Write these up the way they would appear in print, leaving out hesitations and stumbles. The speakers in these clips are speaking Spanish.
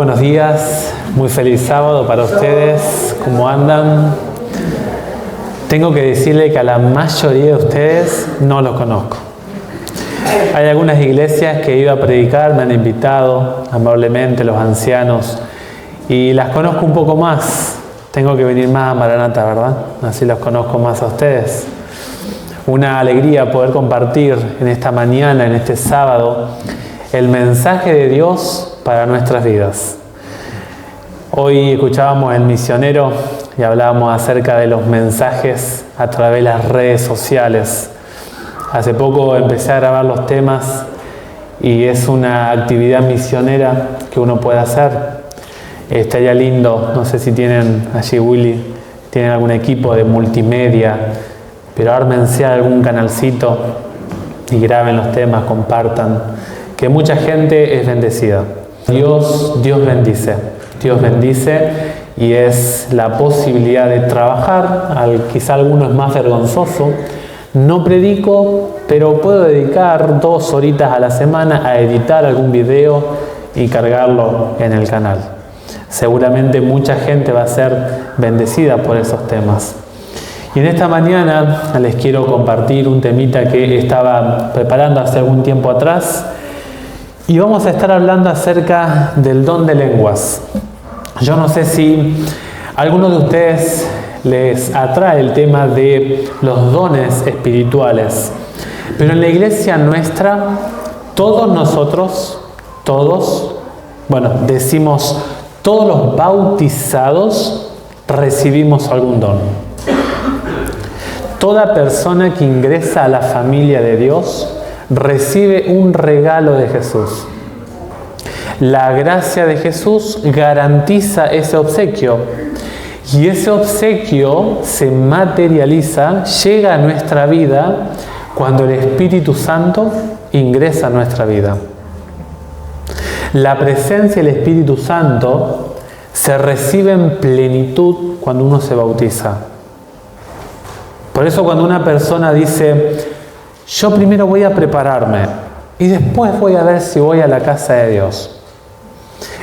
buenos días, muy feliz sábado para ustedes. ¿Cómo andan? Tengo que decirle que a la mayoría de ustedes no los conozco. Hay algunas iglesias que he ido a predicar, me han invitado amablemente los ancianos y las conozco un poco más. Tengo que venir más a Maranata, ¿verdad? Así los conozco más a ustedes. Una alegría poder compartir en esta mañana, en este sábado, el mensaje de Dios para nuestras vidas. Hoy escuchábamos El Misionero y hablábamos acerca de los mensajes a través de las redes sociales. Hace poco empecé a grabar los temas y es una actividad misionera que uno puede hacer. Estaría lindo, no sé si tienen allí, Willy, tienen algún equipo de multimedia, pero ármense algún canalcito y graben los temas, compartan, que mucha gente es bendecida. Dios bendice y es la posibilidad de trabajar. Quizá alguno es más vergonzoso. No predico, pero puedo dedicar 2 horitas a la semana a editar algún video y cargarlo en el canal. Seguramente mucha gente va a ser bendecida por esos temas. Y en esta mañana les quiero compartir un temita que estaba preparando hace algún tiempo atrás. Y vamos a estar hablando acerca del don de lenguas. Yo no sé si a algunos de ustedes les atrae el tema de los dones espirituales. Pero en la iglesia nuestra, todos nosotros, decimos, todos los bautizados recibimos algún don. Toda persona que ingresa a la familia de Dios recibe un regalo de Jesús. La gracia de Jesús garantiza ese obsequio y ese obsequio se materializa, llega a nuestra vida cuando el Espíritu Santo ingresa a nuestra vida. La presencia del Espíritu Santo se recibe en plenitud cuando uno se bautiza. Por eso cuando una persona dice: yo primero voy a prepararme y después voy a ver si voy a la casa de Dios,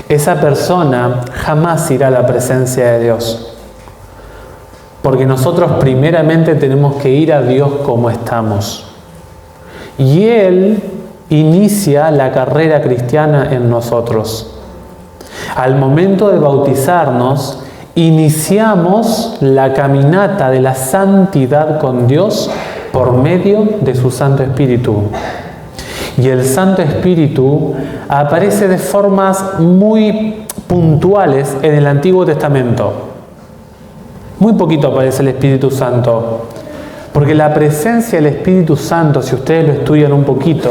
esa persona jamás irá a la presencia de Dios. Porque nosotros primeramente tenemos que ir a Dios como estamos. Y Él inicia la carrera cristiana en nosotros. Al momento de bautizarnos, iniciamos la caminata de la santidad con Dios por medio de su Santo Espíritu. Y el Santo Espíritu aparece de formas muy puntuales en el Antiguo Testamento. Muy poquito aparece el Espíritu Santo, porque la presencia del Espíritu Santo, si ustedes lo estudian un poquito,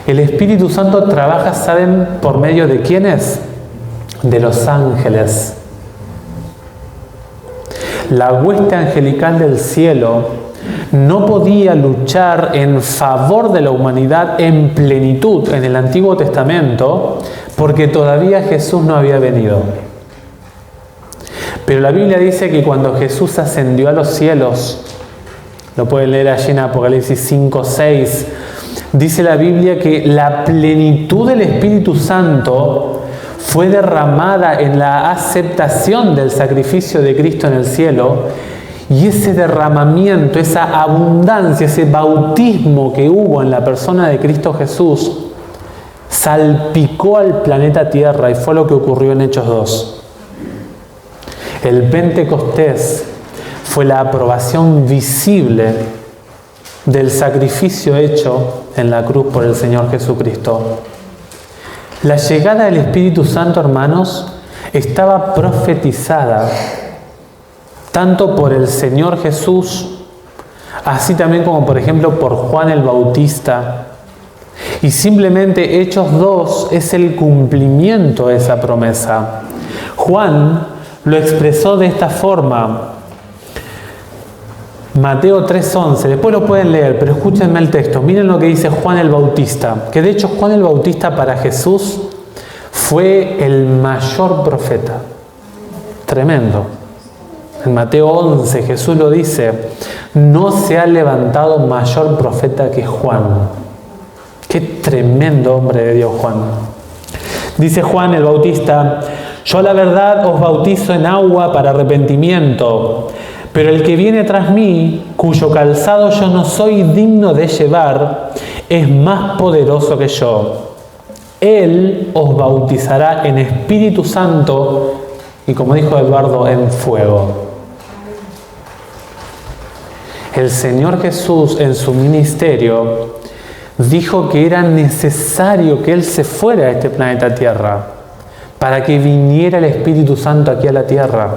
el Espíritu Santo trabaja, ¿saben por medio de quiénes? De los ángeles. La hueste angelical del cielo no podía luchar en favor de la humanidad en plenitud en el Antiguo Testamento porque todavía Jesús no había venido. Pero la Biblia dice que cuando Jesús ascendió a los cielos, lo pueden leer allí en Apocalipsis 5:6, dice la Biblia que la plenitud del Espíritu Santo fue derramada en la aceptación del sacrificio de Cristo en el cielo, y ese derramamiento, esa abundancia, ese bautismo que hubo en la persona de Cristo Jesús, salpicó al planeta Tierra y fue lo que ocurrió en Hechos 2. El Pentecostés fue la aprobación visible del sacrificio hecho en la cruz por el Señor Jesucristo. La llegada del Espíritu Santo, hermanos, estaba profetizada tanto por el Señor Jesús, así también como por ejemplo por Juan el Bautista. Y simplemente Hechos 2 es el cumplimiento de esa promesa. Juan lo expresó de esta forma. Mateo 3:11, después lo pueden leer, pero escúchenme el texto. Miren lo que dice Juan el Bautista, que de hecho Juan el Bautista para Jesús fue el mayor profeta. Tremendo. En Mateo 11 Jesús lo dice: no se ha levantado mayor profeta que Juan. Qué tremendo hombre de Dios Juan. Dice Juan el Bautista: yo la verdad os bautizo en agua para arrepentimiento, pero el que viene tras mí, cuyo calzado yo no soy digno de llevar, es más poderoso que yo. Él os bautizará en Espíritu Santo y, como dijo Eduardo, en fuego. El Señor Jesús en su ministerio dijo que era necesario que Él se fuera a este planeta Tierra para que viniera el Espíritu Santo aquí a la tierra.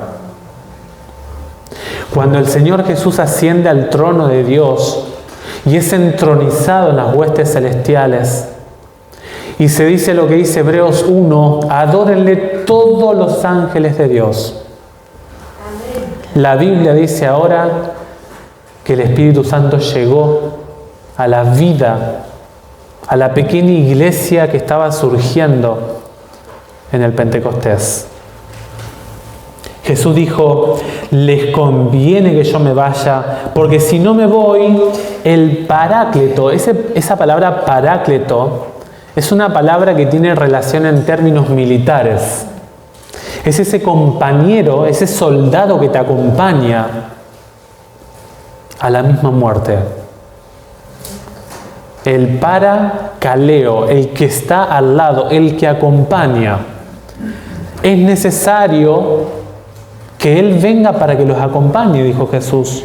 Cuando el Señor Jesús asciende al trono de Dios y es entronizado en las huestes celestiales, y se dice lo que dice Hebreos 1, adórenle todos los ángeles de Dios. La Biblia dice ahora que el Espíritu Santo llegó a la vida, a la pequeña iglesia que estaba surgiendo en el Pentecostés. Jesús dijo: les conviene que yo me vaya, porque si no me voy, el Paráclito, esa palabra Paráclito, es una palabra que tiene relación en términos militares. Es ese compañero, ese soldado que te acompaña a la misma muerte. El paracaleo, el que está al lado, el que acompaña. Es necesario que Él venga para que los acompañe, dijo Jesús.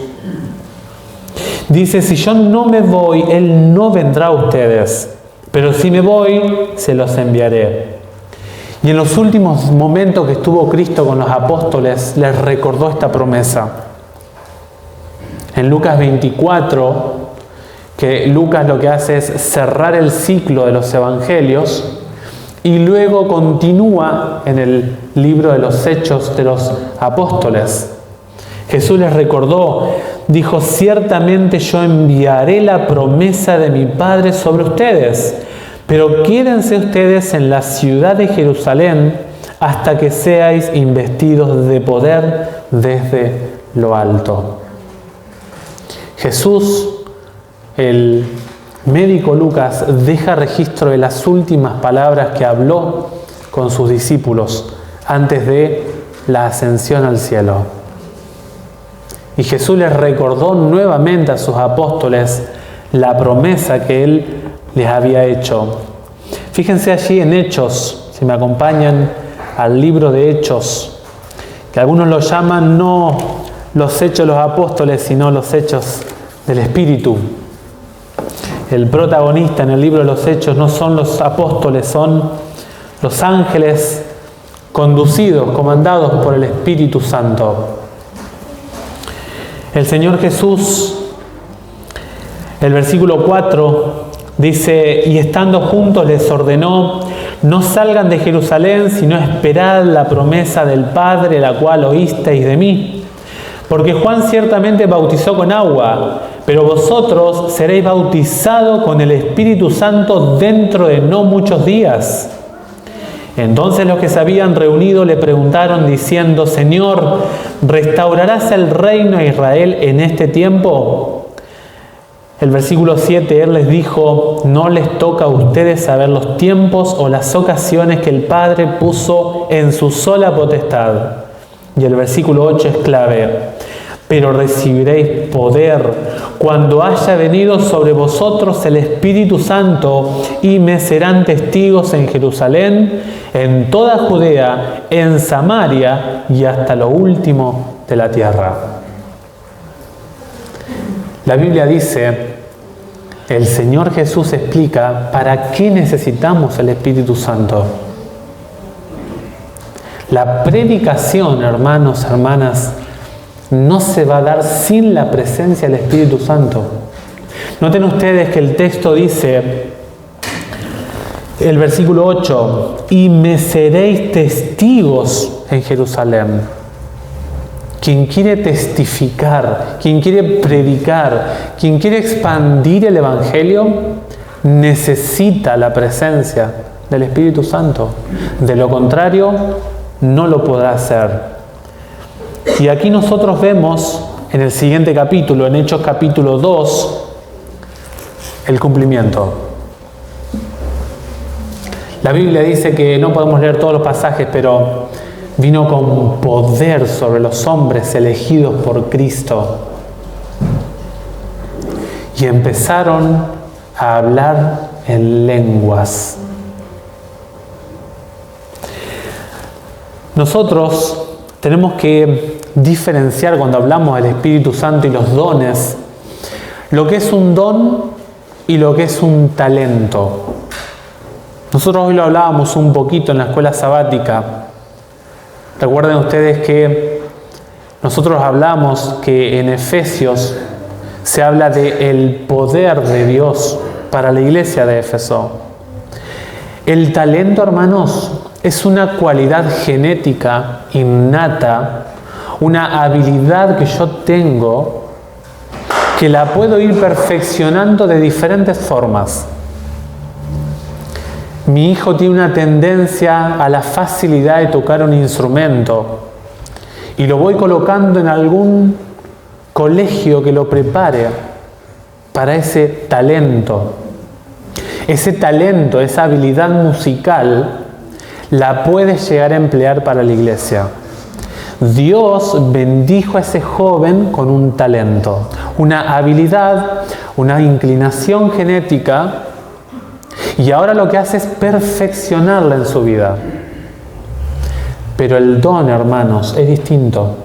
Dice: si yo no me voy, Él no vendrá a ustedes, pero si me voy, se los enviaré. Y en los últimos momentos que estuvo Cristo con los apóstoles, les recordó esta promesa. En Lucas 24, que Lucas lo que hace es cerrar el ciclo de los evangelios y luego continúa en el libro de los Hechos de los Apóstoles. Jesús les recordó, dijo: ciertamente yo enviaré la promesa de mi Padre sobre ustedes, pero quédense ustedes en la ciudad de Jerusalén hasta que seáis investidos de poder desde lo alto. Jesús, el médico Lucas, deja registro de las últimas palabras que habló con sus discípulos antes de la ascensión al cielo. Y Jesús les recordó nuevamente a sus apóstoles la promesa que Él les había hecho. Fíjense allí en Hechos, si me acompañan al libro de Hechos, que algunos lo llaman no los Hechos de los Apóstoles, sino los Hechos del Espíritu. El protagonista en el libro de los Hechos no son los apóstoles, son los ángeles conducidos, comandados por el Espíritu Santo. El Señor Jesús, el versículo 4, dice: y estando juntos les ordenó: no salgan de Jerusalén, sino esperad la promesa del Padre, la cual oísteis de mí. Porque Juan ciertamente bautizó con agua, pero vosotros seréis bautizados con el Espíritu Santo dentro de no muchos días. Entonces los que se habían reunido le preguntaron diciendo: Señor, ¿restaurarás el reino a Israel en este tiempo? El versículo 7, Él les dijo: no les toca a ustedes saber los tiempos o las ocasiones que el Padre puso en su sola potestad. Y el versículo 8 es clave: pero recibiréis poder cuando haya venido sobre vosotros el Espíritu Santo, y me serán testigos en Jerusalén, en toda Judea, en Samaria y hasta lo último de la tierra. La Biblia dice, el Señor Jesús explica para qué necesitamos el Espíritu Santo. La predicación, hermanos, hermanas, no se va a dar sin la presencia del Espíritu Santo. Noten ustedes que el texto dice, el versículo 8, y me seréis testigos en Jerusalén. Quien quiere testificar, quien quiere predicar, quien quiere expandir el Evangelio, necesita la presencia del Espíritu Santo. De lo contrario, no lo podrá hacer. Y aquí nosotros vemos en el siguiente capítulo, en Hechos capítulo 2, el cumplimiento. La Biblia dice que no podemos leer todos los pasajes, pero vino con poder sobre los hombres elegidos por Cristo. Y empezaron a hablar en lenguas. Nosotros tenemos que diferenciar cuando hablamos del Espíritu Santo y los dones, lo que es un don y lo que es un talento. Nosotros hoy lo hablábamos un poquito en la escuela sabática. Recuerden ustedes que nosotros hablamos que en Efesios se habla del poder de Dios para la iglesia de Éfeso. El talento, hermanos, es una cualidad genética innata, una habilidad que yo tengo que la puedo ir perfeccionando de diferentes formas. Mi hijo tiene una tendencia a la facilidad de tocar un instrumento y lo voy colocando en algún colegio que lo prepare para ese talento. Ese talento, esa habilidad musical, la puedes llegar a emplear para la iglesia. Dios bendijo a ese joven con un talento, una habilidad, una inclinación genética, y ahora lo que hace es perfeccionarla en su vida. Pero el don, hermanos, es distinto.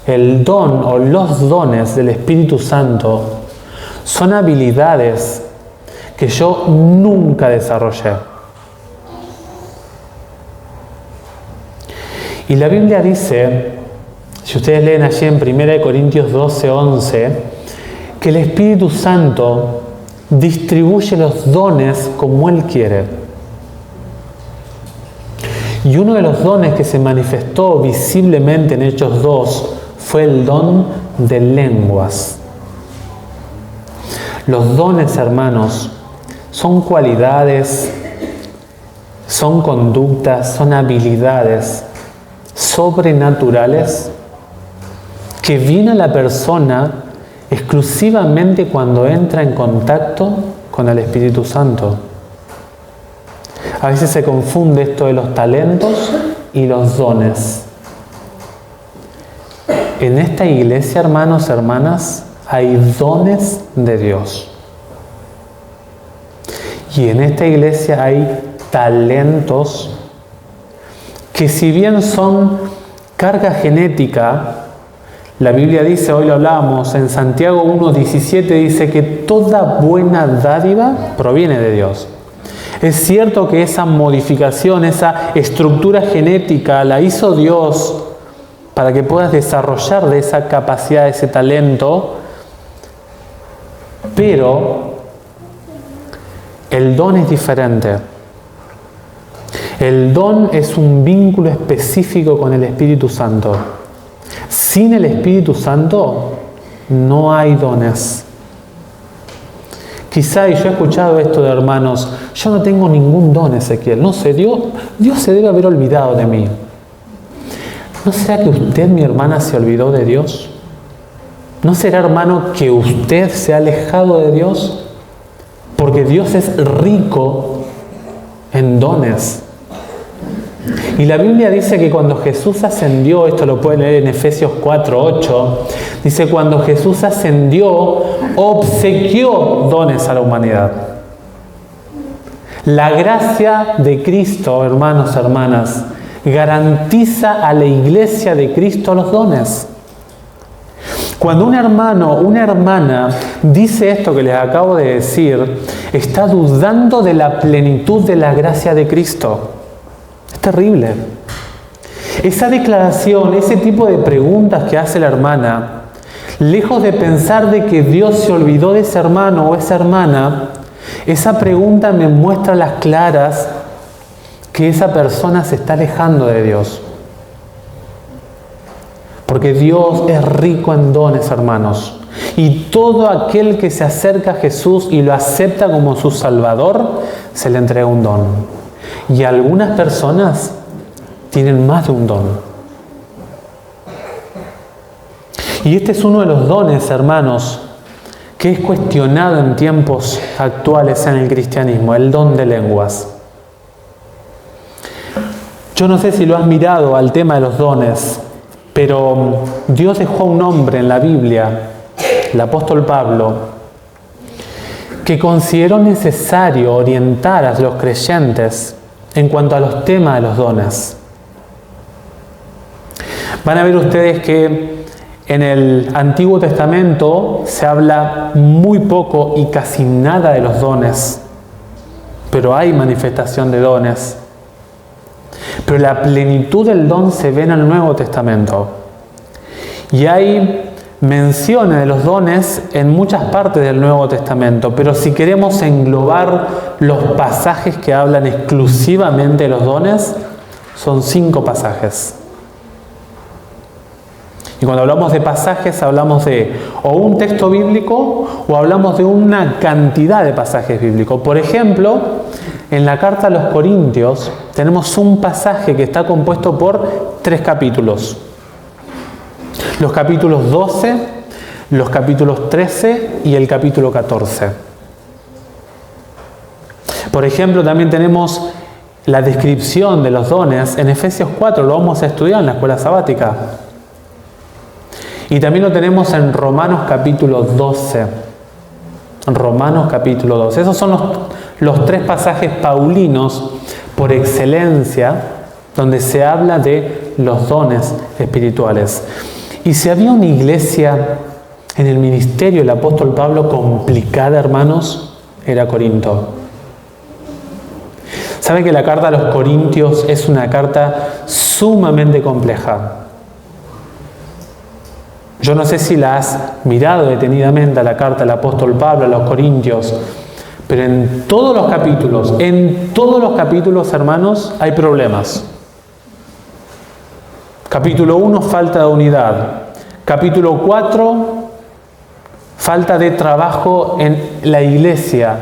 El don o los dones del Espíritu Santo son habilidades que yo nunca desarrollé. Y la Biblia dice, si ustedes leen allí en 1 Corintios 12:11, que el Espíritu Santo distribuye los dones como Él quiere. Y uno de los dones que se manifestó visiblemente en Hechos 2 fue el don de lenguas. Los dones, hermanos, son cualidades, son conductas, son habilidades sobrenaturales que viene a la persona exclusivamente cuando entra en contacto con el Espíritu Santo. A veces se confunde esto de los talentos y los dones. En esta iglesia, hermanos, hermanas, hay dones de Dios. Y en esta iglesia hay talentos que, si bien son carga genética, la Biblia dice, hoy lo hablábamos, en Santiago 1:17 dice que toda buena dádiva proviene de Dios. Es cierto que esa modificación, esa estructura genética la hizo Dios para que puedas desarrollar de esa capacidad, ese talento, pero el don es diferente. El don es un vínculo específico con el Espíritu Santo. Sin el Espíritu Santo no hay dones. Quizá, y yo he escuchado esto de hermanos, yo no tengo ningún don, Ezequiel. No sé, Dios se debe haber olvidado de mí. ¿No será que usted, mi hermana, se olvidó de Dios? ¿No será, hermano, que usted se ha alejado de Dios? Porque Dios es rico en dones. Y la Biblia dice que cuando Jesús ascendió, esto lo pueden leer en Efesios 4:8, dice, cuando Jesús ascendió, obsequió dones a la humanidad. La gracia de Cristo, hermanos, hermanas, garantiza a la iglesia de Cristo los dones. Cuando un hermano o una hermana dice esto que les acabo de decir, está dudando de la plenitud de la gracia de Cristo. Es terrible. Esa declaración, ese tipo de preguntas que hace la hermana, lejos de pensar de que Dios se olvidó de ese hermano o esa hermana, esa pregunta me muestra a las claras que esa persona se está alejando de Dios. Porque Dios es rico en dones, hermanos. Y todo aquel que se acerca a Jesús y lo acepta como su Salvador, se le entrega un don. Y algunas personas tienen más de un don. Y este es uno de los dones, hermanos, que es cuestionado en tiempos actuales en el cristianismo, el don de lenguas. Yo no sé si lo has mirado al tema de los dones, pero Dios dejó a un hombre en la Biblia, el apóstol Pablo, que consideró necesario orientar a los creyentes en cuanto a los temas de los dones. Van a ver ustedes que en el Antiguo Testamento se habla muy poco y casi nada de los dones, pero hay manifestación de dones. Pero la plenitud del don se ve en el Nuevo Testamento. Y hay menciones de los dones en muchas partes del Nuevo Testamento, pero si queremos englobar los pasajes que hablan exclusivamente de los dones, son 5 pasajes. Y cuando hablamos de pasajes, hablamos de o un texto bíblico o hablamos de una cantidad de pasajes bíblicos. Por ejemplo, en la carta a los Corintios tenemos un pasaje que está compuesto por 3 capítulos. Los capítulos 12, los capítulos 13 y el capítulo 14. Por ejemplo, también tenemos la descripción de los dones en Efesios 4, lo vamos a estudiar en la escuela sabática. Y también lo tenemos en Romanos capítulo 12. Romanos capítulo 12. Esos son los 3 pasajes paulinos por excelencia donde se habla de los dones espirituales. Y si había una iglesia en el ministerio del apóstol Pablo complicada, hermanos, era Corinto. ¿Saben que la carta a los Corintios es una carta sumamente compleja? Yo no sé si la has mirado detenidamente a la carta del apóstol Pablo a los Corintios, pero en todos los capítulos, hermanos, hay problemas. Capítulo 1, falta de unidad. Capítulo 4, falta de trabajo en la iglesia.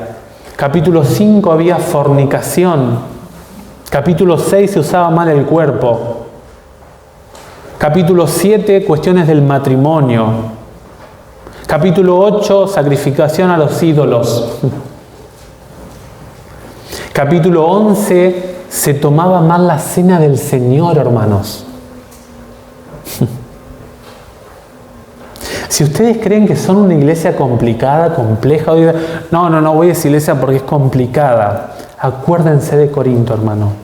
Capítulo 5, había fornicación. Capítulo 6, se usaba mal el cuerpo. Capítulo 7, cuestiones del matrimonio. Capítulo 8, sacrificación a los ídolos. Capítulo 11, se tomaba mal la cena del Señor, hermanos. Si ustedes creen que son una iglesia complicada, compleja, no voy a esa iglesia porque es complicada. Acuérdense de Corinto, hermano.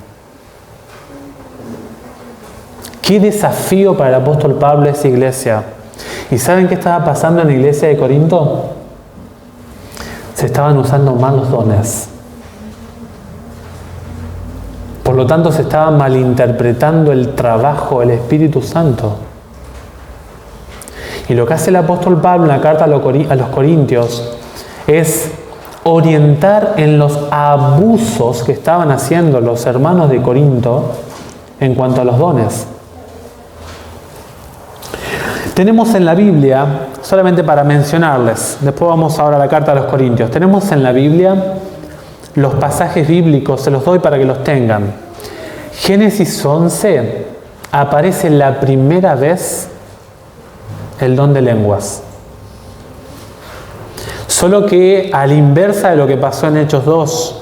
Qué desafío para el apóstol Pablo esa iglesia. ¿Y saben qué estaba pasando en la iglesia de Corinto? Se estaban usando mal los dones. Por lo tanto, se estaba malinterpretando el trabajo del Espíritu Santo. Y lo que hace el apóstol Pablo en la carta a los Corintios es orientar en los abusos que estaban haciendo los hermanos de Corinto en cuanto a los dones. Tenemos en la Biblia, solamente para mencionarles, después vamos ahora a la carta a los Corintios, tenemos en la Biblia los pasajes bíblicos, se los doy para que los tengan. Génesis 11 aparece la primera vez el don de lenguas. Solo que a la inversa de lo que pasó en Hechos 2.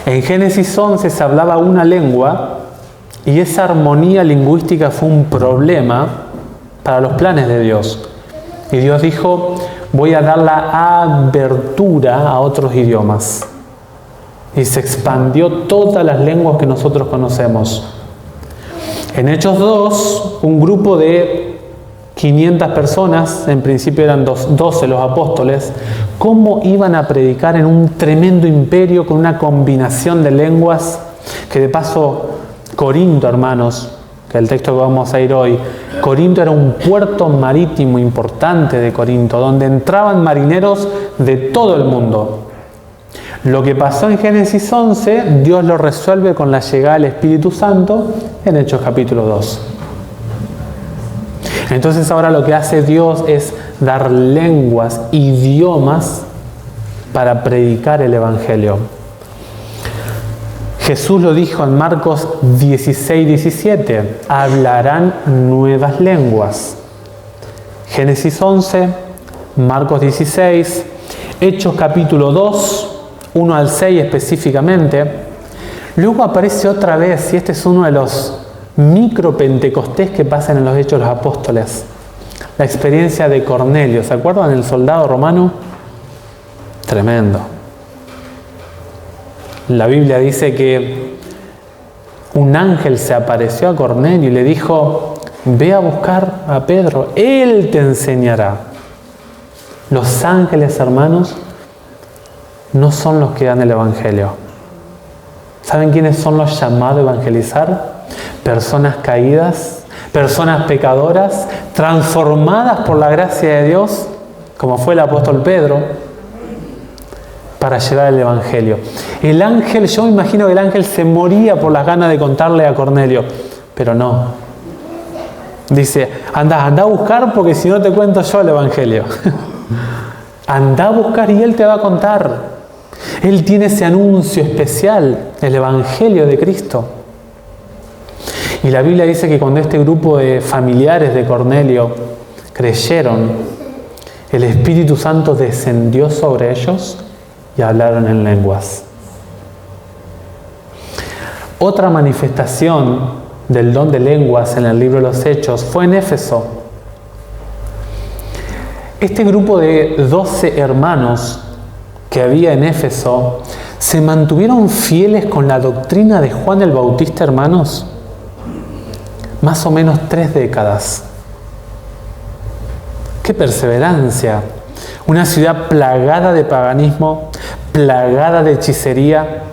En Génesis 11 se hablaba una lengua y esa armonía lingüística fue un problema para los planes de Dios. Y Dios dijo, voy a dar la abertura a otros idiomas. Y se expandió todas las lenguas que nosotros conocemos. En Hechos 2, un grupo de 500 personas, en principio eran 12 los apóstoles, ¿cómo iban a predicar en un tremendo imperio con una combinación de lenguas? Que de paso, Corinto, hermanos, que es el texto que vamos a ir hoy, Corinto era un puerto marítimo importante de Corinto, donde entraban marineros de todo el mundo. Lo que pasó en Génesis 11, Dios lo resuelve con la llegada del Espíritu Santo en Hechos capítulo 2. Entonces ahora lo que hace Dios es dar lenguas, idiomas para predicar el Evangelio. Jesús lo dijo en Marcos 16:17, hablarán nuevas lenguas. Génesis 11, Marcos 16, Hechos capítulo 2, 1 al 6 específicamente. Luego aparece otra vez, y este es uno de los micro-pentecostés que pasan en los Hechos de los Apóstoles. La experiencia de Cornelio, ¿se acuerdan? El soldado romano. Tremendo. La Biblia dice que un ángel se apareció a Cornelio y le dijo: ve a buscar a Pedro, él te enseñará. Los ángeles, hermanos, no son los que dan el Evangelio. ¿Saben quiénes son los llamados a evangelizar? Personas caídas, personas pecadoras, transformadas por la gracia de Dios, como fue el apóstol Pedro, para llevar el Evangelio. El ángel, yo me imagino que el ángel se moría por las ganas de contarle a Cornelio, pero no. Dice: anda a buscar, porque si no te cuento yo el Evangelio. Anda a buscar y él te va a contar. Él tiene ese anuncio especial, el Evangelio de Cristo. Y la Biblia dice que cuando este grupo de familiares de Cornelio creyeron, el Espíritu Santo descendió sobre ellos y hablaron en lenguas. Otra manifestación del don de lenguas en el libro de los Hechos fue en Éfeso. Este grupo de 12 hermanos que había en Éfeso se mantuvieron fieles con la doctrina de Juan el Bautista, hermanos, más o menos 3 décadas. ¡Qué perseverancia! Una ciudad plagada de paganismo, plagada de hechicería,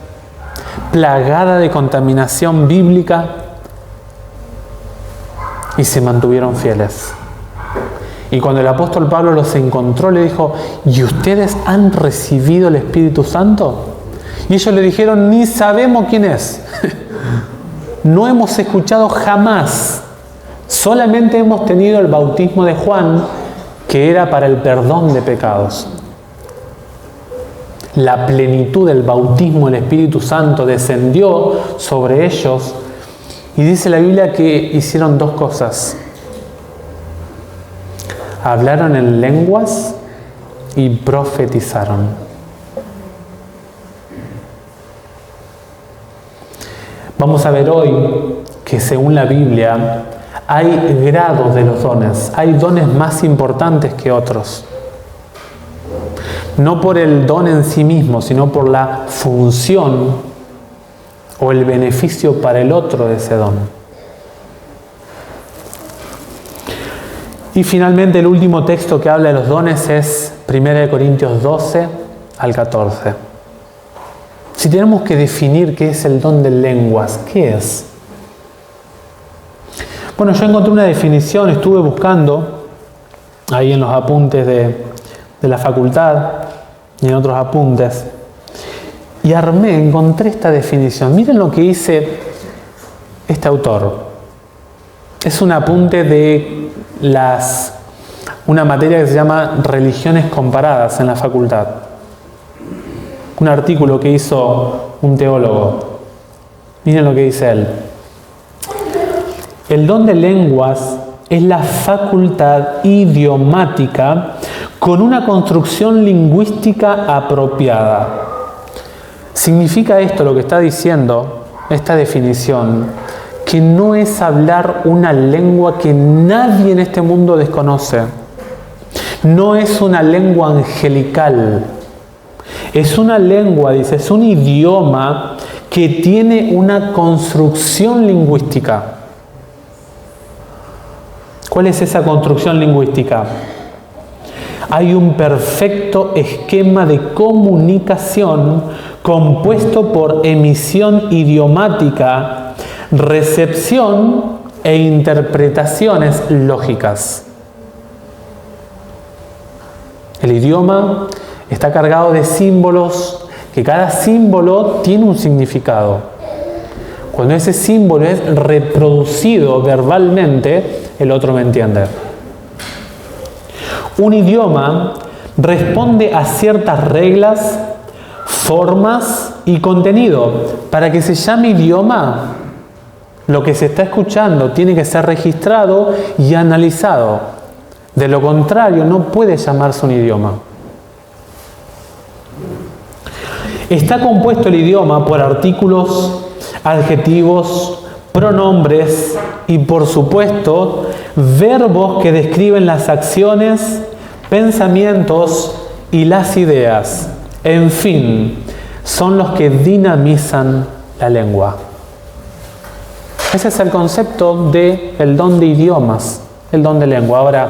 plagada de contaminación bíblica, y se mantuvieron fieles. Y cuando el apóstol Pablo los encontró, le dijo: ¿y ustedes han recibido el Espíritu Santo? Y ellos le dijeron: ni sabemos quién es. No hemos escuchado jamás. Solamente hemos tenido el bautismo de Juan, que era para el perdón de pecados. La plenitud del bautismo del Espíritu Santo descendió sobre ellos, y dice la Biblia que hicieron 2 cosas. Hablaron en lenguas y profetizaron. Vamos a ver hoy que según la Biblia hay grados de los dones. Hay dones más importantes que otros. No por el don en sí mismo, sino por la función o el beneficio para el otro de ese don. Y finalmente el último texto que habla de los dones es 1 Corintios 12 al 14. Si tenemos que definir qué es el don de lenguas, ¿qué es? Bueno, yo encontré una definición, estuve buscando ahí en los apuntes de la facultad y en otros apuntes, y encontré esta definición. Miren lo que dice este autor. Es un apunte de una materia que se llama Religiones Comparadas en la facultad. Un artículo que hizo un teólogo. Miren lo que dice él. El don de lenguas es la facultad idiomática con una construcción lingüística apropiada. Significa esto, lo que está diciendo esta definición, que no es hablar una lengua que nadie en este mundo desconoce. No es una lengua angelical. Es una lengua, dice, es un idioma que tiene una construcción lingüística. ¿Cuál es esa construcción lingüística? Hay un perfecto esquema de comunicación compuesto por emisión idiomática, recepción e interpretaciones lógicas. El idioma está cargado de símbolos, que cada símbolo tiene un significado. Cuando ese símbolo es reproducido verbalmente, el otro me entiende. Un idioma responde a ciertas reglas, formas y contenido. Para que se llame idioma, lo que se está escuchando tiene que ser registrado y analizado. De lo contrario, no puede llamarse un idioma. Está compuesto el idioma por artículos, adjetivos, pronombres y, por supuesto, verbos que describen las acciones, pensamientos y las ideas. En fin, son los que dinamizan la lengua. Ese es el concepto del don de idiomas, el don de lengua. Ahora,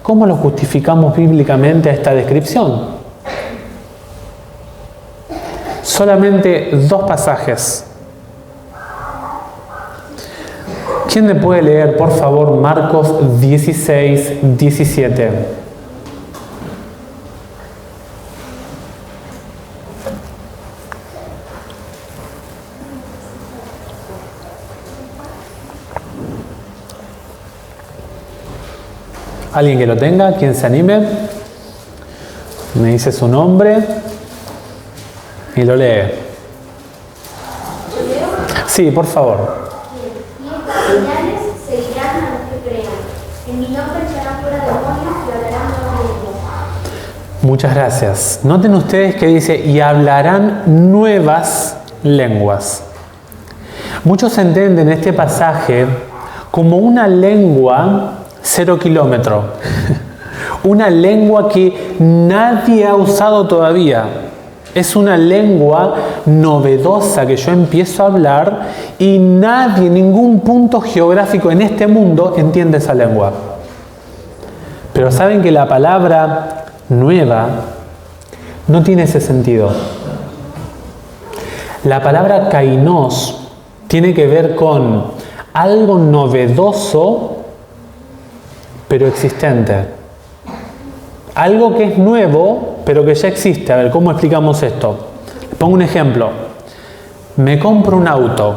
¿cómo lo justificamos bíblicamente a esta descripción? Solamente 2 pasajes. ¿Quién me puede leer, por favor, Marcos 16, 17? ¿Alguien que lo tenga? ¿Quién se anime? Me dice su nombre y lo lee. Sí, por favor. Y estas señales seguirán a los que crean. En mi nombre echarán fuera demonios y hablarán nuevas lenguas. Muchas gracias. Noten ustedes que dice, y hablarán nuevas lenguas. Muchos entienden este pasaje como una lengua 0 kilómetro. Una lengua que nadie ha usado todavía. Es una lengua novedosa que yo empiezo a hablar y nadie, ningún punto geográfico en este mundo entiende esa lengua. Pero saben que la palabra nueva no tiene ese sentido. La palabra kainos tiene que ver con algo novedoso pero existente. Algo que es nuevo, pero que ya existe. A ver, ¿cómo explicamos esto? Pongo un ejemplo. Me compro un auto.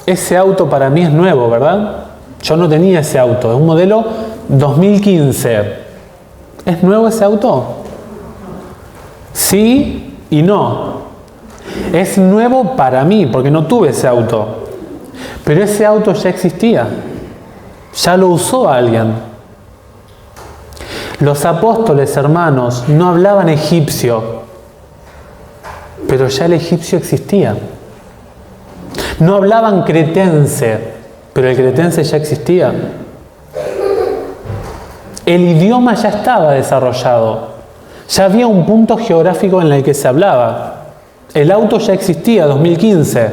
Ese auto para mí es nuevo, ¿verdad? Yo no tenía ese auto. Es un modelo 2015. ¿Es nuevo ese auto? Sí y no. Es nuevo para mí, porque no tuve ese auto. Pero ese auto ya existía. Ya lo usó alguien. Los apóstoles, hermanos, no hablaban egipcio, pero ya el egipcio existía. No hablaban cretense, pero el cretense ya existía. El idioma ya estaba desarrollado. Ya había un punto geográfico en el que se hablaba. El auto ya existía, 2015,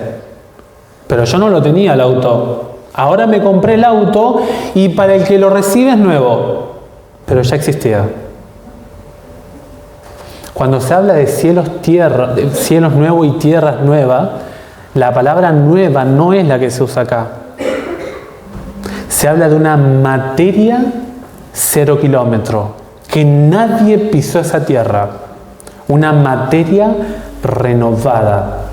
pero yo no lo tenía el auto. Ahora me compré el auto y para el que lo recibe es nuevo, pero ya existía. Cuando se habla de cielos nuevos y tierras nuevas, la palabra nueva no es la que se usa acá. Se habla de una materia 0 kilómetro, que nadie pisó esa tierra. Una materia renovada.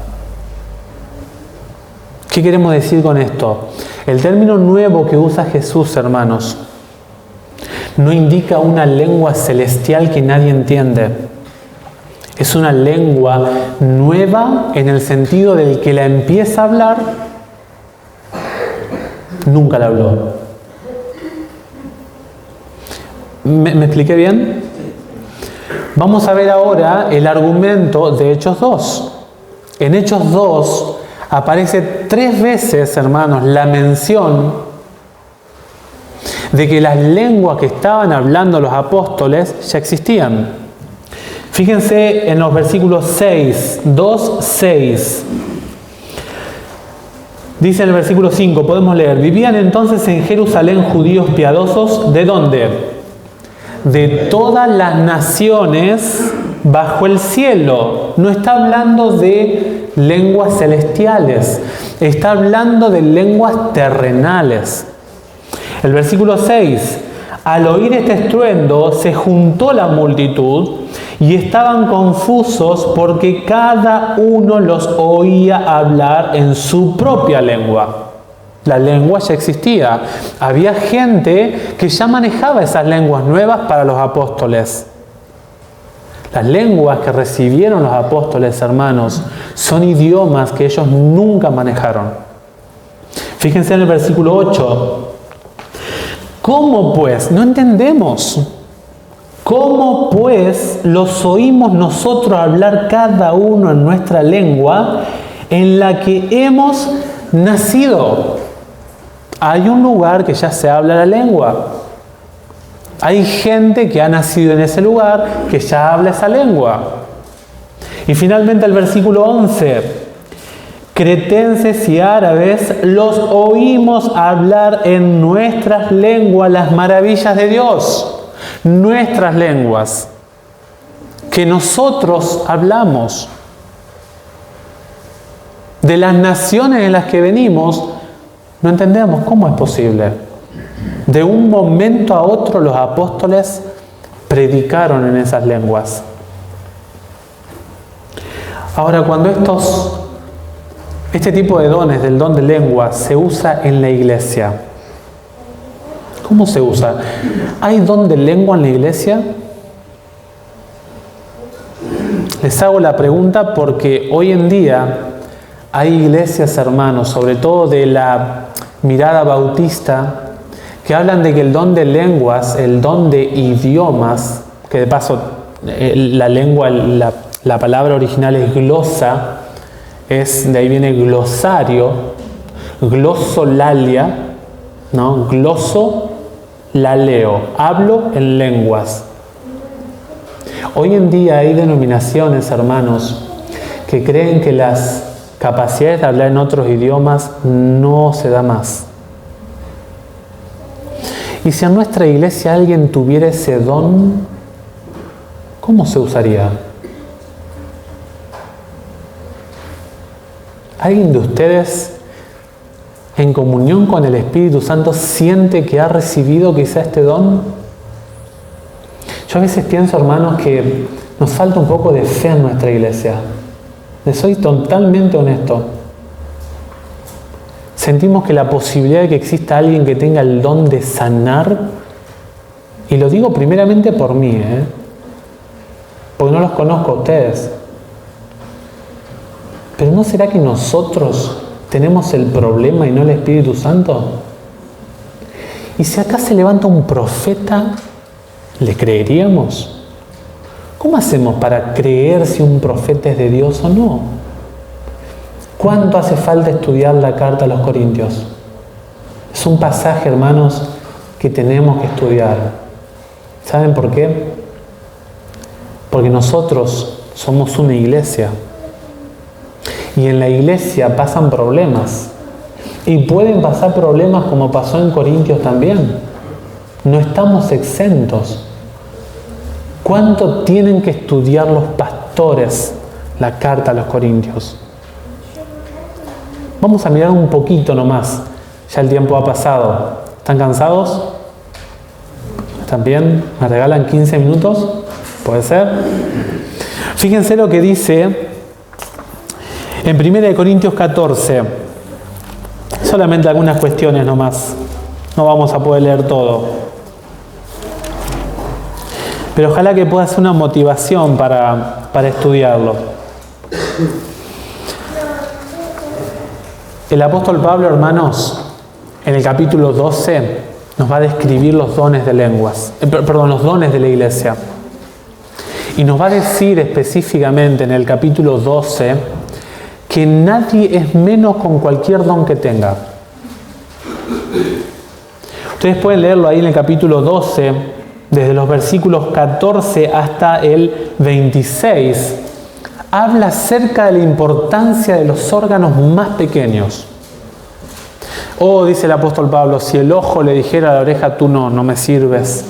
¿Qué queremos decir con esto? El término nuevo que usa Jesús, hermanos, no indica una lengua celestial que nadie entiende. Es una lengua nueva en el sentido del que la empieza a hablar, nunca la habló. ¿Me expliqué bien? Vamos a ver ahora el argumento de Hechos 2. En Hechos 2 aparece 3 veces, hermanos, la mención de que las lenguas que estaban hablando los apóstoles ya existían. Fíjense en los versículos 6, 2, 6. Dice en el versículo 5, podemos leer, vivían entonces en Jerusalén judíos piadosos, ¿de dónde? De todas las naciones bajo el cielo. No está hablando de lenguas celestiales, está hablando de lenguas terrenales. El versículo 6, al oír este estruendo se juntó la multitud y estaban confusos porque cada uno los oía hablar en su propia lengua. La lengua ya existía. Había gente que ya manejaba esas lenguas nuevas para los apóstoles. Las lenguas que recibieron los apóstoles, hermanos, son idiomas que ellos nunca manejaron. Fíjense en el versículo 8. ¿Cómo pues? No entendemos. ¿Cómo pues los oímos nosotros hablar cada uno en nuestra lengua en la que hemos nacido? Hay un lugar que ya se habla la lengua. Hay gente que ha nacido en ese lugar que ya habla esa lengua. Y finalmente el versículo 11. Cretenses y árabes los oímos hablar en nuestras lenguas las maravillas de Dios. Nuestras lenguas que nosotros hablamos. De las naciones en las que venimos, no entendemos cómo es posible. De un momento a otro los apóstoles predicaron en esas lenguas. Ahora, cuando este tipo de dones, del don de lengua, se usa en la iglesia, ¿cómo se usa? ¿Hay don de lengua en la iglesia? Les hago la pregunta porque hoy en día hay iglesias, hermanos, sobre todo de la mirada bautista, que hablan de que el don de lenguas, el don de idiomas, que de paso la lengua, la palabra original es glosa, de ahí viene glosario, glosolalia, ¿no? Glosolaleo, hablo en lenguas. Hoy en día hay denominaciones, hermanos, que creen que las capacidades de hablar en otros idiomas no se da más. Y si en nuestra iglesia alguien tuviera ese don, ¿cómo se usaría? ¿Alguien de ustedes en comunión con el Espíritu Santo siente que ha recibido quizá este don? Yo a veces pienso, hermanos, que nos falta un poco de fe en nuestra iglesia. Les soy totalmente honesto. Sentimos que la posibilidad de que exista alguien que tenga el don de sanar, y lo digo primeramente por mí, porque no los conozco a ustedes, pero ¿no será que nosotros tenemos el problema y no el Espíritu Santo? Y si acá se levanta un profeta, ¿le creeríamos? ¿Cómo hacemos para creer si un profeta es de Dios o no? ¿Cuánto hace falta estudiar la carta a los Corintios? Es un pasaje, hermanos, que tenemos que estudiar. ¿Saben por qué? Porque nosotros somos una iglesia. Y en la iglesia pasan problemas. Y pueden pasar problemas como pasó en Corintios también. No estamos exentos. ¿Cuánto tienen que estudiar los pastores la carta a los Corintios? Vamos a mirar un poquito nomás. Ya el tiempo ha pasado. ¿Están cansados? ¿Están bien? ¿Me regalan 15 minutos? ¿Puede ser? Fíjense lo que dice en 1 Corintios 14. Solamente algunas cuestiones nomás. No vamos a poder leer todo. Pero ojalá que pueda ser una motivación para estudiarlo. El apóstol Pablo, hermanos, en el capítulo 12, nos va a describir los dones de lenguas. Los dones de la iglesia. Y nos va a decir específicamente en el capítulo 12 que nadie es menos con cualquier don que tenga. Ustedes pueden leerlo ahí en el capítulo 12, desde los versículos 14 hasta el 26. Habla acerca de la importancia de los órganos más pequeños. Dice el apóstol Pablo, si el ojo le dijera a la oreja, tú no me sirves.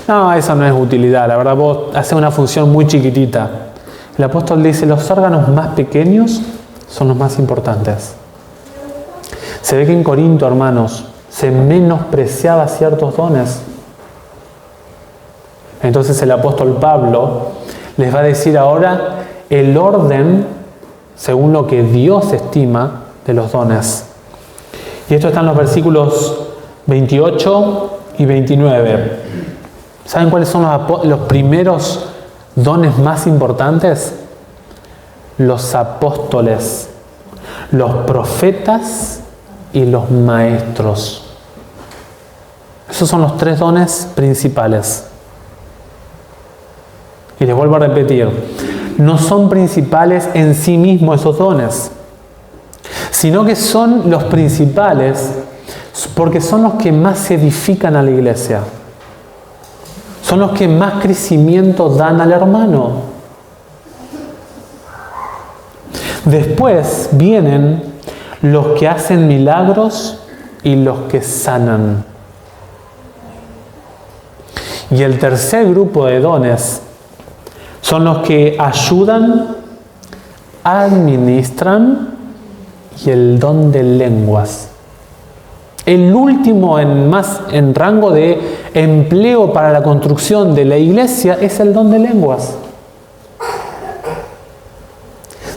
No, eso no es utilidad, la verdad vos haces una función muy chiquitita. El apóstol dice, los órganos más pequeños son los más importantes. Se ve que en Corinto, hermanos, se menospreciaba ciertos dones. Entonces el apóstol Pablo les va a decir ahora el orden según lo que Dios estima de los dones. Y esto está en los versículos 28 y 29. ¿Saben cuáles son los primeros dones más importantes? Los apóstoles, los profetas y los maestros. Esos son los tres dones principales. Y les vuelvo a repetir, no son principales en sí mismos esos dones, sino que son los principales porque son los que más edifican a la iglesia. Son los que más crecimiento dan al hermano. Después vienen los que hacen milagros y los que sanan. Y el tercer grupo de dones son los que ayudan, administran y el don de lenguas. El último en rango de empleo para la construcción de la iglesia es el don de lenguas.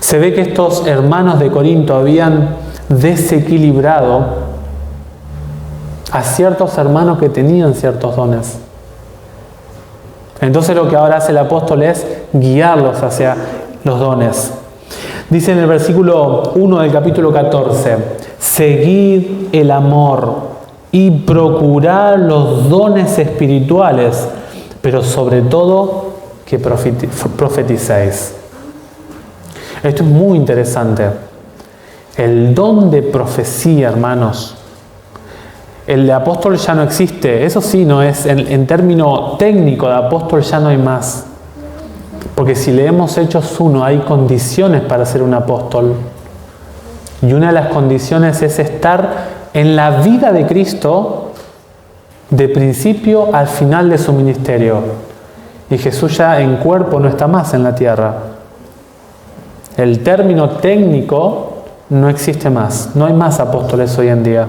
Se ve que estos hermanos de Corinto habían desequilibrado a ciertos hermanos que tenían ciertos dones. Entonces lo que ahora hace el apóstol es guiarlos hacia los dones. Dice en el versículo 1 del capítulo 14, seguid el amor y procurad los dones espirituales, pero sobre todo que profeticéis. Esto es muy interesante. El don de profecía, hermanos. El de apóstol ya no existe. Eso sí, no es en término técnico de apóstol ya no hay más. Porque si leemos Hechos 1, hay condiciones para ser un apóstol. Y una de las condiciones es estar en la vida de Cristo de principio al final de su ministerio. Y Jesús ya en cuerpo no está más en la tierra. El término técnico no existe más. No hay más apóstoles hoy en día.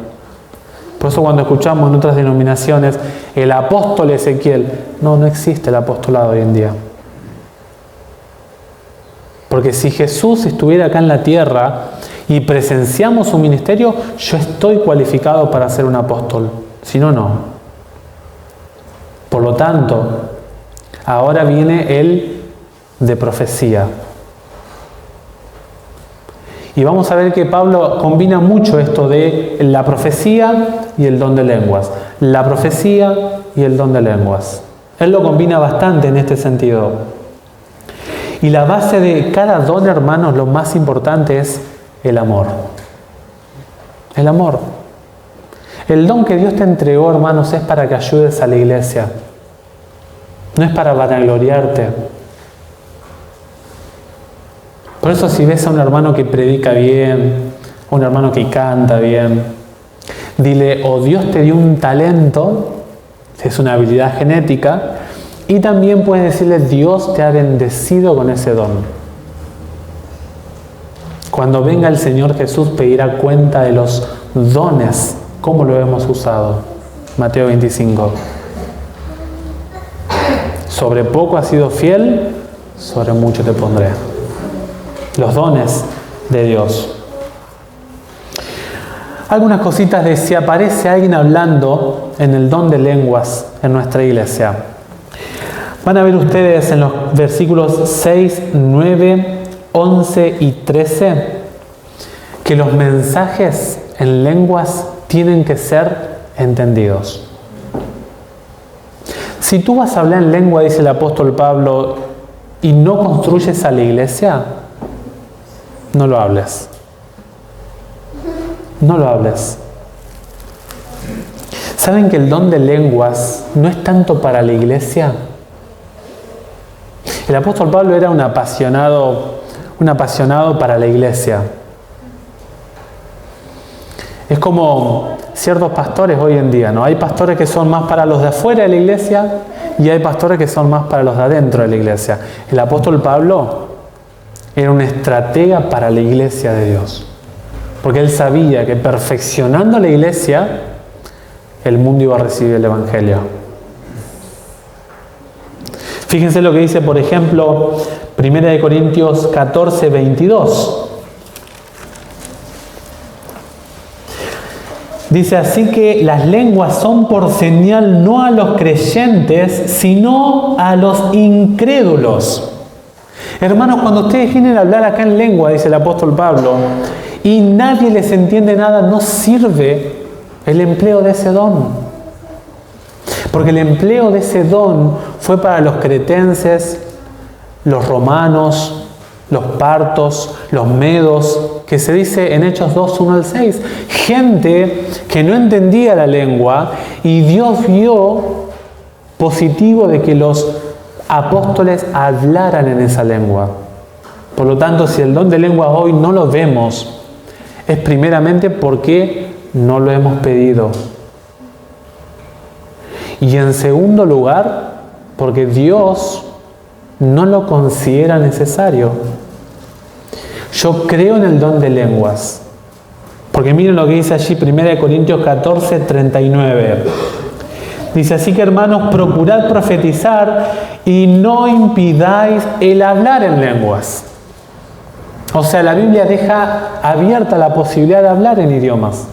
Por eso cuando escuchamos en otras denominaciones el apóstol Ezequiel, no existe el apostolado hoy en día. Porque si Jesús estuviera acá en la tierra y presenciamos su ministerio, yo estoy cualificado para ser un apóstol. Si no, no. Por lo tanto, ahora viene el de profecía. Y vamos a ver que Pablo combina mucho esto de la profecía y el don de lenguas. La profecía y el don de lenguas. Él lo combina bastante en este sentido. Y la base de cada don, hermanos, lo más importante es el amor. El amor. El don que Dios te entregó, hermanos, es para que ayudes a la iglesia. No es para vanagloriarte. Por eso si ves a un hermano que predica bien, a un hermano que canta bien, dile, o Dios te dio un talento, es una habilidad genética, y también puedes decirle, Dios te ha bendecido con ese don. Cuando venga el Señor Jesús pedirá cuenta de los dones, cómo lo hemos usado. Mateo 25. Sobre poco has sido fiel, sobre mucho te pondré. Los dones de Dios. Algunas cositas de si aparece alguien hablando en el don de lenguas en nuestra iglesia. Van a ver ustedes en los versículos 6, 9, 11 y 13 que los mensajes en lenguas tienen que ser entendidos. Si tú vas a hablar en lengua, dice el apóstol Pablo, y no construyes a la iglesia, no lo hables. No lo hables. ¿Saben que el don de lenguas no es tanto para la iglesia? El apóstol Pablo era un apasionado para la iglesia. Es como ciertos pastores hoy en día, ¿no? Hay pastores que son más para los de afuera de la iglesia y hay pastores que son más para los de adentro de la iglesia. El apóstol Pablo era un estratega para la iglesia de Dios. Porque él sabía que perfeccionando la iglesia, el mundo iba a recibir el evangelio. Fíjense lo que dice, por ejemplo, 1 Corintios 14, 22. Dice, así que las lenguas son por señal no a los creyentes, sino a los incrédulos. Hermanos, cuando ustedes vienen a hablar acá en lengua, dice el apóstol Pablo, y nadie les entiende nada, no sirve el empleo de ese don. Porque el empleo de ese don fue para los cretenses, los romanos, los partos, los medos, que se dice en Hechos 2, 1 al 6. Gente que no entendía la lengua y Dios vio positivo de que los apóstoles hablaran en esa lengua. Por lo tanto, si el don de lengua hoy no lo vemos, es primeramente porque no lo hemos pedido. Y en segundo lugar, porque Dios no lo considera necesario. Yo creo en el don de lenguas. Porque miren lo que dice allí 1 Corintios 14, 39. Dice, así que hermanos, procurad profetizar y no impidáis el hablar en lenguas. O sea, la Biblia deja abierta la posibilidad de hablar en idiomas.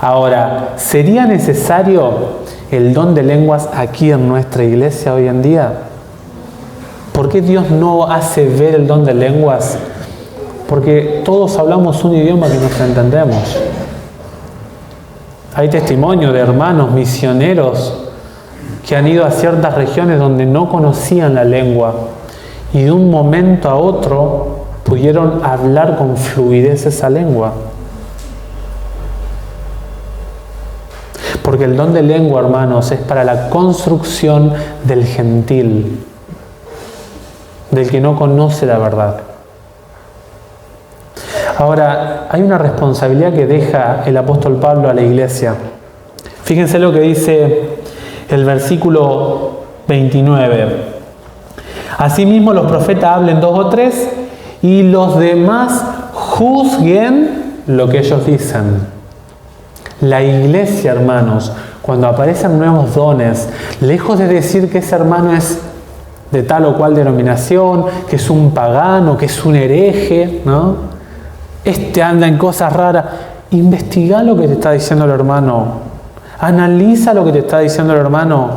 Ahora, ¿sería necesario el don de lenguas aquí en nuestra iglesia hoy en día? ¿Por qué Dios no hace ver el don de lenguas? Porque todos hablamos un idioma que nos entendemos. Hay testimonio de hermanos misioneros que han ido a ciertas regiones donde no conocían la lengua y de un momento a otro pudieron hablar con fluidez esa lengua. Porque el don de lengua, hermanos, es para la construcción del gentil, del que no conoce la verdad. Ahora, hay una responsabilidad que deja el apóstol Pablo a la iglesia. Fíjense lo que dice el versículo 29. Asimismo, los profetas hablen 2 o 3 y los demás juzguen lo que ellos dicen. La iglesia, hermanos, cuando aparecen nuevos dones, lejos de decir que ese hermano es de tal o cual denominación, que es un pagano, que es un hereje, ¿no? Este anda en cosas raras. Investiga lo que te está diciendo el hermano. Analiza lo que te está diciendo el hermano.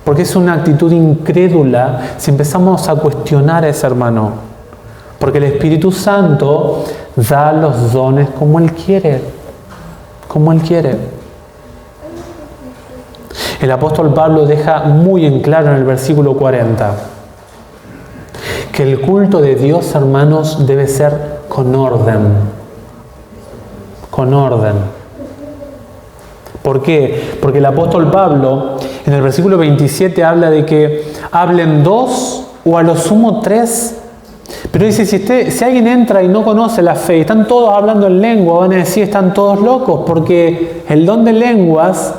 Porque es una actitud incrédula si empezamos a cuestionar a ese hermano. Porque el Espíritu Santo da los dones como Él quiere. Como Él quiere. El apóstol Pablo deja muy en claro en el versículo 40 que el culto de Dios, hermanos, debe ser con orden. Con orden. ¿Por qué? Porque el apóstol Pablo en el versículo 27 habla de que hablen 2 o a lo sumo 3. Pero dice, si alguien entra y no conoce la fe y están todos hablando en lengua, van a decir, están todos locos, porque el don de lenguas,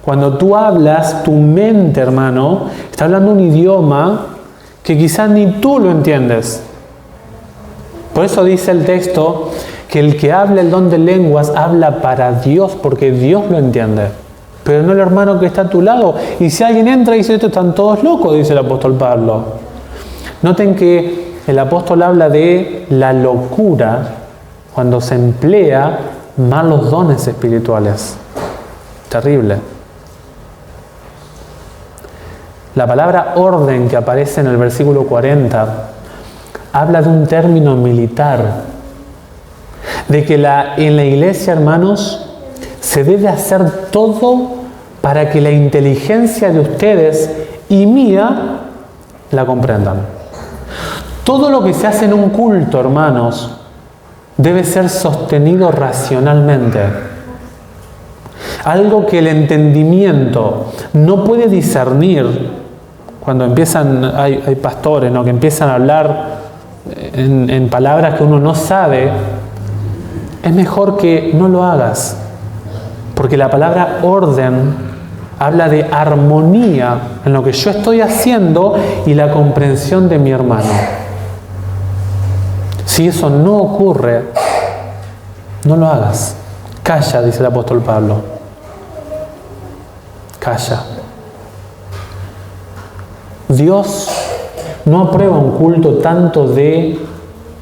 cuando tú hablas, tu mente, hermano, está hablando un idioma que quizás ni tú lo entiendes. Por eso dice el texto que el que habla el don de lenguas habla para Dios, porque Dios lo entiende. Pero no el hermano que está a tu lado. Y si alguien entra y dice, estos están todos locos, dice el apóstol Pablo. Noten que el apóstol habla de la locura cuando se emplea mal los dones espirituales. Terrible. La palabra orden que aparece en el versículo 40 habla de un término militar. De que en la iglesia, hermanos, se debe hacer todo para que la inteligencia de ustedes y mía la comprendan. Todo lo que se hace en un culto, hermanos, debe ser sostenido racionalmente. Algo que el entendimiento no puede discernir. Cuando empiezan, hay pastores, ¿no?, que empiezan a hablar en palabras que uno no sabe, es mejor que no lo hagas. Porque la palabra orden habla de armonía en lo que yo estoy haciendo y la comprensión de mi hermano. Si eso no ocurre, no lo hagas. Calla, dice el apóstol Pablo. Calla. Dios no aprueba un culto tanto de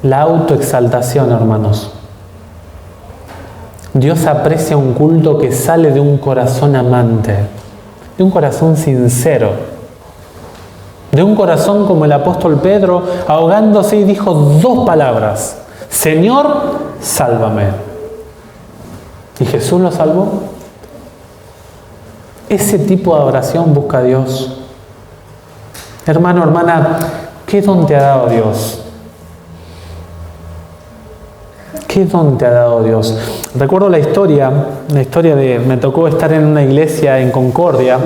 la autoexaltación, hermanos. Dios aprecia un culto que sale de un corazón amante, de un corazón sincero, de un corazón como el apóstol Pedro, ahogándose y dijo 2 palabras: Señor, sálvame. ¿Y Jesús lo salvó? Ese tipo de adoración busca a Dios. Hermano, hermana, ¿qué don te ha dado Dios? ¿Qué don te ha dado Dios? Recuerdo la historia me tocó estar en una iglesia en Concordia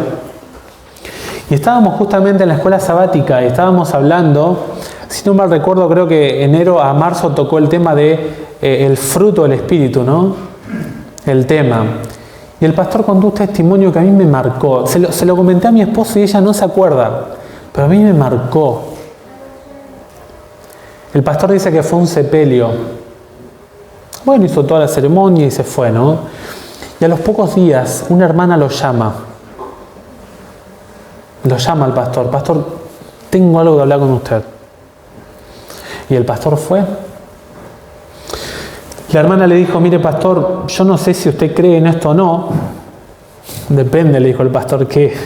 y estábamos justamente en la escuela sabática y estábamos hablando, si no mal recuerdo, creo que enero a marzo tocó el tema de el fruto del Espíritu, ¿no? El tema. Y el pastor contó un testimonio que a mí me marcó. Se lo comenté a mi esposo y ella no se acuerda, pero a mí me marcó. El pastor dice que fue un sepelio. Bueno, hizo toda la ceremonia y se fue, ¿no? Y a los pocos días, una hermana lo llama. Lo llama al pastor. Pastor, tengo algo que hablar con usted. Y el pastor fue. La hermana le dijo, mire pastor, yo no sé si usted cree en esto o no. Depende, le dijo el pastor, que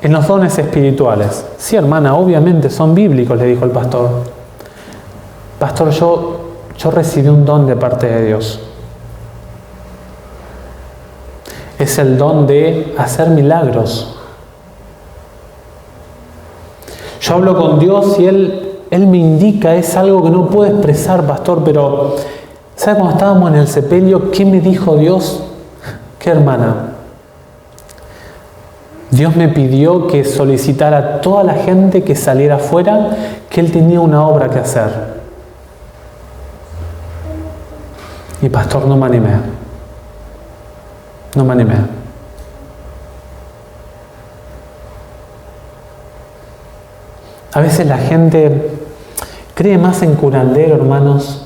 en los dones espirituales. Sí, hermana, obviamente son bíblicos, le dijo el pastor. Pastor, yo recibí un don de parte de Dios. Es el don de hacer milagros. Yo hablo con Dios y Él me indica, es algo que no puedo expresar, pastor, pero ¿sabe cuando estábamos en el sepelio qué me dijo Dios? ¿Qué, hermana? Dios me pidió que solicitara a toda la gente que saliera afuera, que Él tenía una obra que hacer. Y pastor, no me animé. No me animé. A veces la gente cree más en curandero, hermanos.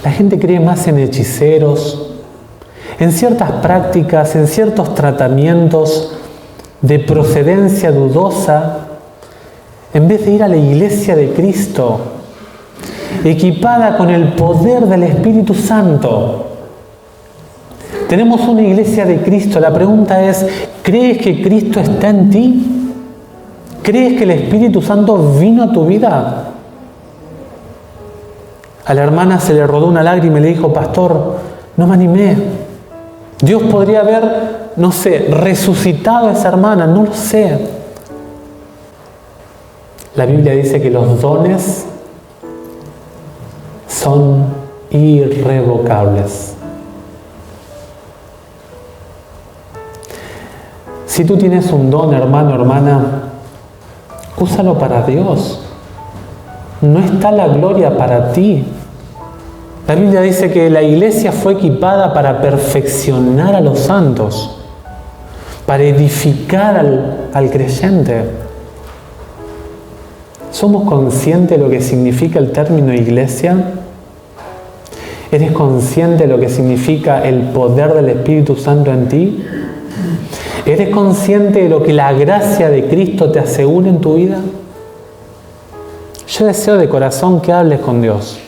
La gente cree más en hechiceros, en ciertas prácticas, en ciertos tratamientos de procedencia dudosa, en vez de ir a la iglesia de Cristo, equipada con el poder del Espíritu Santo. Tenemos una iglesia de Cristo. La pregunta es, ¿crees que Cristo está en ti? ¿Crees que el Espíritu Santo vino a tu vida? A la hermana se le rodó una lágrima y le dijo, pastor, no me animé. Dios podría haber, no sé, resucitado a esa hermana, no lo sé. La Biblia dice que los dones son irrevocables. Si tú tienes un don, hermano, hermana, úsalo para Dios. No está la gloria para ti. La Biblia dice que la iglesia fue equipada para perfeccionar a los santos, para edificar al creyente. ¿Somos conscientes de lo que significa el término iglesia? ¿Eres consciente de lo que significa el poder del Espíritu Santo en ti? ¿Eres consciente de lo que la gracia de Cristo te asegura en tu vida? Yo deseo de corazón que hables con Dios.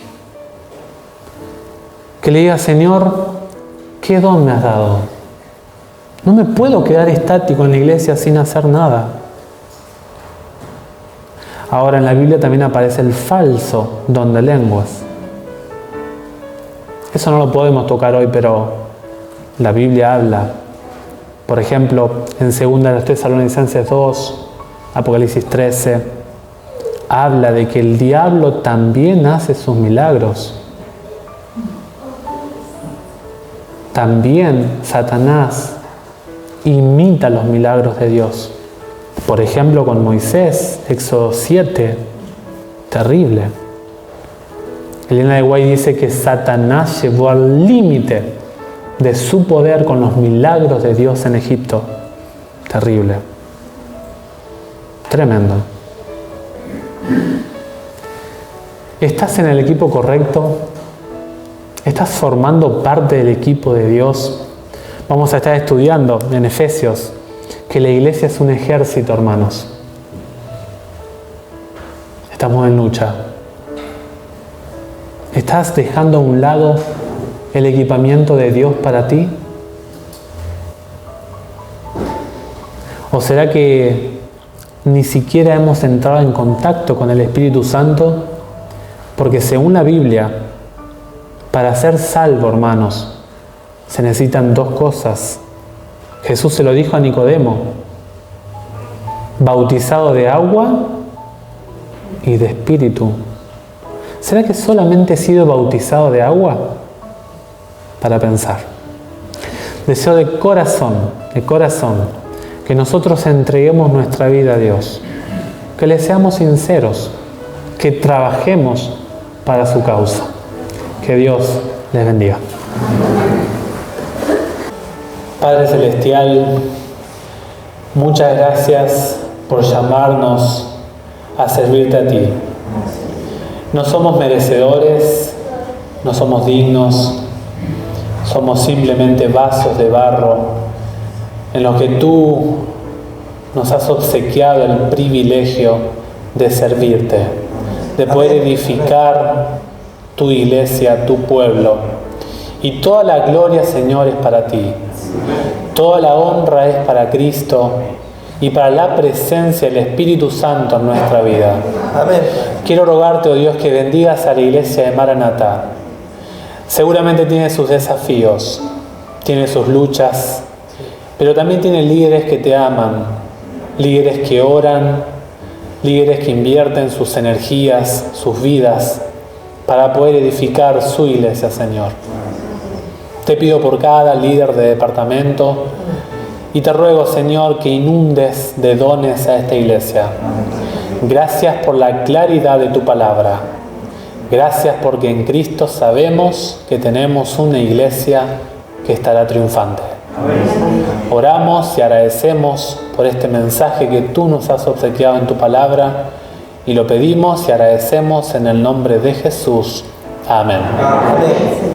Que le digas, Señor, ¿qué don me has dado? No me puedo quedar estático en la iglesia sin hacer nada. Ahora en la Biblia también aparece el falso don de lenguas. Eso no lo podemos tocar hoy, pero la Biblia habla. Por ejemplo, en 2 Tesalonicenses 2, Apocalipsis 13, habla de que el diablo también hace sus milagros. También Satanás imita los milagros de Dios. Por ejemplo, con Moisés, Éxodo 7, terrible. Elena de White dice que Satanás llevó al límite de su poder con los milagros de Dios en Egipto. Terrible. Tremendo. ¿Estás en el equipo correcto? ¿Estás formando parte del equipo de Dios? Vamos a estar estudiando en Efesios que la iglesia es un ejército, hermanos. Estamos en lucha. ¿Estás dejando a un lado el equipamiento de Dios para ti? ¿O será que ni siquiera hemos entrado en contacto con el Espíritu Santo? Porque según la Biblia, para ser salvo, hermanos, se necesitan dos cosas. Jesús se lo dijo a Nicodemo. bautizado de agua y de espíritu. ¿Será que solamente he sido bautizado de agua? Para pensar. Deseo de corazón, que nosotros entreguemos nuestra vida a Dios, que le seamos sinceros, que trabajemos para su causa. Que Dios les bendiga. Padre Celestial, muchas gracias por llamarnos a servirte a ti. No somos merecedores, no somos dignos, somos simplemente vasos de barro en los que tú nos has obsequiado el privilegio de servirte, de poder edificar tu iglesia, tu pueblo. Y toda la gloria, Señor, es para ti. Toda la honra es para Cristo y para la presencia del Espíritu Santo en nuestra vida. Amén. Quiero rogarte, oh Dios, que bendigas a la iglesia de Maranatá. Seguramente tiene sus desafíos, tiene sus luchas, pero también tiene líderes que te aman, líderes que oran, líderes que invierten sus energías, sus vidas, para poder edificar su iglesia, Señor. Te pido por cada líder de departamento y te ruego, Señor, que inundes de dones a esta iglesia. Gracias por la claridad de tu palabra. Gracias porque en Cristo sabemos que tenemos una iglesia que estará triunfante. Oramos y agradecemos por este mensaje que tú nos has obsequiado en tu palabra y lo pedimos y agradecemos en el nombre de Jesús. Amén. Amén.